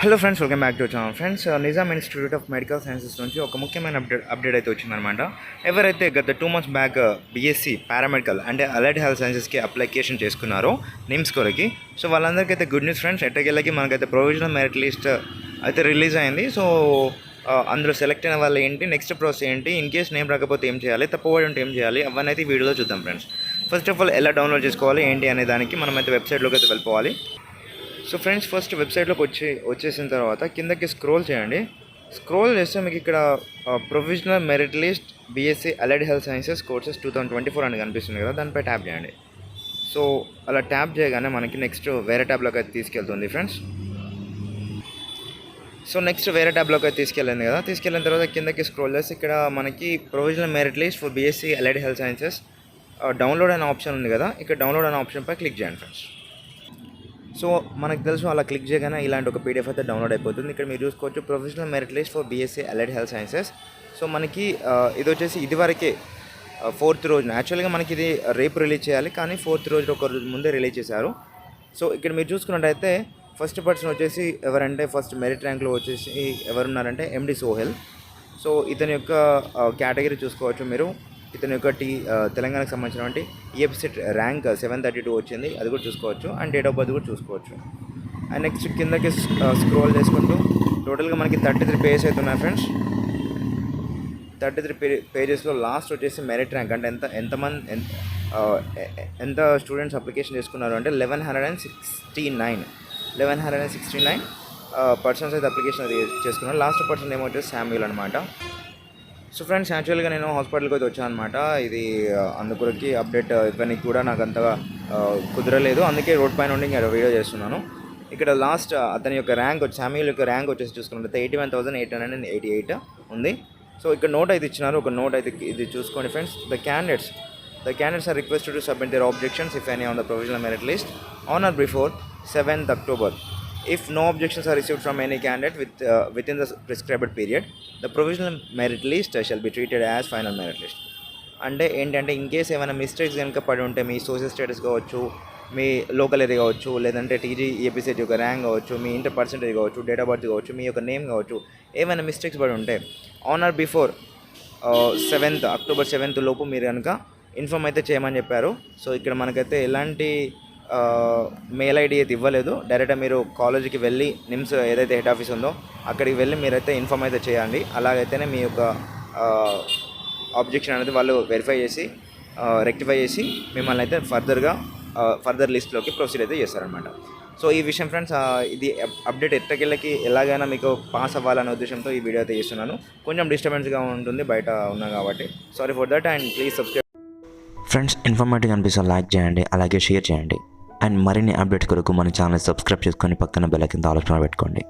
Hello friends, welcome back to channel. Friends, Nizam institute of medical sciences నుంచి ఒక ముఖ్యమైన update అయితే వచ్చిందనమాట. ఎవరైతే గత 2 months బ్యాక్ బీఎస్సీ పారామెడికల్ అంటే అలైడ్ హెల్త్ సైన్సెస్కి అప్లికేషన్ చేసుకున్నారో నిమ్స్ కొరకి, సో వాళ్ళందరికీ గుడ్ న్యూస్ ఫ్రెండ్స్. ఎట్టకెళ్ళకి మనకైతే ప్రొవిజనల్ మెరిట్ లిస్ట్ అయితే రిలీజ్ అయింది. సో అందులో సెలెక్ట్ అయిన వాళ్ళు ఏంటి, నెక్స్ట్ ప్రాసెస్ ఏంటి, ఇన్ కేస్ నేమ్ రాకపోతే ఏం చేయాలి, తప్పుబడి ఉంటే ఏం చేయాలి, అవన్నీ అయితే వీడియోలో చూద్దాం ఫ్రెండ్స్. ఫస్ట్ ఆఫ్ ఆల్ ఎలా డౌన్లోడ్ చేసుకోవాలి ఏంటి అనే దానికి మనమైతే వెబ్సైట్లోకి అయితే వెళ్ళిపోవాలి. సో ఫ్రెండ్స్, ఫస్ట్ వెబ్సైట్లోకి వచ్చేసిన తర్వాత కిందకి స్క్రోల్ చేయండి. స్క్రోల్ చేస్తే మీకు ఇక్కడ provisional merit list BSc allied health sciences courses 2024 అని కనిపిస్తుంది కదా, దానిపై ట్యాప్ చేయండి. సో అలా ట్యాప్ చేయగానే మనకి నెక్స్ట్ వేరే ట్యాబ్లోకి అయితే తీసుకెళ్తుంది ఫ్రెండ్స్. సో నెక్స్ట్ వేరే ట్యాబ్లోకి అయితే తీసుకెళ్ళింది కదా, తీసుకెళ్ళిన తర్వాత కిందకి స్క్రోల్ చేసి ఇక్కడ మనకి provisional merit list for BSc allied health sciences download అనే ఆప్షన్ ఉంది కదా, ఇక్కడ డౌన్లోడ్ అనే ఆప్షన్పై క్లిక్ చేయండి ఫ్రెండ్స్. సో మనకు తెలుసు, అలా క్లిక్ చేయగానే ఇలాంటి ఒక పీడిఎఫ్ అయితే డౌన్లోడ్ అయిపోతుంది. ఇక్కడ మీరు చూసుకోవచ్చు professional merit list for BSc allied health sciences. So మనకి ఇది వచ్చేసి ఇదివరకే 4th రోజున, యాక్చువల్గా మనకి ఇది రేపు రిలీజ్ చేయాలి, కానీ 4th రోజు ఒక రోజు ముందే రిలీజ్ చేశారు. సో ఇక్కడ మీరు చూసుకున్నట్టయితే ఫస్ట్ పర్సన్ వచ్చేసి ఎవరంటే, ఫస్ట్ మెరిట్ ర్యాంక్లో వచ్చేసి ఎవరున్నారంటే ఎండి సోహెల్. సో ఇతని యొక్క కేటగిరీ చూసుకోవచ్చు మీరు. ఇతని యొక్క తెలంగాణకు సంబంధించినటువంటి ఈఎఫ్సెట్ ర్యాంక్ 732 వచ్చింది, అది కూడా చూసుకోవచ్చు. అండ్ డేట్ ఆఫ్ బర్త్ కూడా చూసుకోవచ్చు. అండ్ నెక్స్ట్ కిందకి స్క్రోల్ చేసుకుంటూ టోటల్గా మనకి 33 పేజెస్ అయితే ఉన్నాయి ఫ్రెండ్స్. 33 పేజెస్లో లాస్ట్ వచ్చేసి మెరిట్ ర్యాంక్ అంటే ఎంత స్టూడెంట్స్ అప్లికేషన్ చేసుకున్నారు అంటే 1169 పర్సన్స్ అయితే అప్లికేషన్ అది చేసుకున్నారు. లాస్ట్ పర్సన్ ఏమో వచ్చేసి శామ్యూల్ అనమాట. సో ఫ్రెండ్స్, యాక్చువల్గా నేను హాస్పిటల్కి అయితే వచ్చాను అనమాట. ఇది అందుకొరకి అప్డేట్ ఇవ్వడానికి కూడా నాకు అంతగా కుదరలేదు, అందుకే రోడ్ పైన ఉండి ఇంకా వీడియో చేస్తున్నాను. ఇక్కడ లాస్ట్ అతని యొక్క ర్యాంక్ వచ్చి, శామ్యూల్ యొక్క ర్యాంక్ వచ్చేసి చూసుకున్నట్లయితే 81,888 ఉంది. సో ఇక్కడ నోట్ అయితే ఇచ్చినారు, ఒక నోట్ అయితే ఇది చూసుకోండి friends. The candidates are requested to submit their objections if any on the provisional merit list on or before 7th October. If no objections are received from any candidate within the prescribed period, the provisional merit list shall be treated as final merit list. అంటే ఏంటంటే, in case ఏమైనా mistakes కనుక పడి ఉంటే, మీ social status కావచ్చు, మీ local area కావచ్చు, లేదంటే TG APSET యొక్క ర్యాంక్ కావచ్చు, మీ ఇంటర్ పర్సెంటేజ్ కావచ్చు, డేట్ ఆఫ్ బర్త్ కావచ్చు, మీ యొక్క నేమ్ కావచ్చు, ఏమైనా మిస్టేక్స్ పడి ఉంటే on or before 7th October 7th లోపు మీరు కనుక ఇన్ఫామ్ అయితే చేయమని చెప్పారు. సో ఇక్కడ మనకైతే ఎలాంటి మెయిల్ ఐడి అయితే ఇవ్వలేదు. డైరెక్ట్గా మీరు కాలేజీకి వెళ్ళి, నిమ్స్ ఏదైతే హెడ్ ఆఫీస్ ఉందో అక్కడికి వెళ్ళి మీరైతే ఇన్ఫామ్ అయితే చేయండి. అలాగైతేనే మీ యొక్క ఆబ్జెక్షన్ అనేది వాళ్ళు వెరిఫై చేసి రెక్టిఫై చేసి మిమ్మల్ని అయితే ఫర్దర్ లిస్ట్లోకి ప్రొసీడ్ అయితే చేస్తారనమాట. సో ఈ విషయం ఫ్రెండ్స్, ఇది అప్డేట్ ఎట్టకెళ్ళకి ఎలాగైనా మీకు పాస్ అవ్వాలనే ఉద్దేశంతో ఈ వీడియో అయితే చేస్తున్నాను. కొంచెం డిస్టర్బెన్స్గా ఉంటుంది, బయట ఉన్నా కాబట్టి sorry for that. And please subscribe friends. Informative అనిపిస్తే లైక్ చేయండి, అలాగే షేర్ చేయండి. అండ్ మరిన్ని అప్డేట్స్ కొరకు మన ఛానల్ సబ్స్క్రైబ్ చేసుకొని పక్కన బెల్ ఐకాన్ ఆల్ ఆప్షన్ పెట్టుకోండి.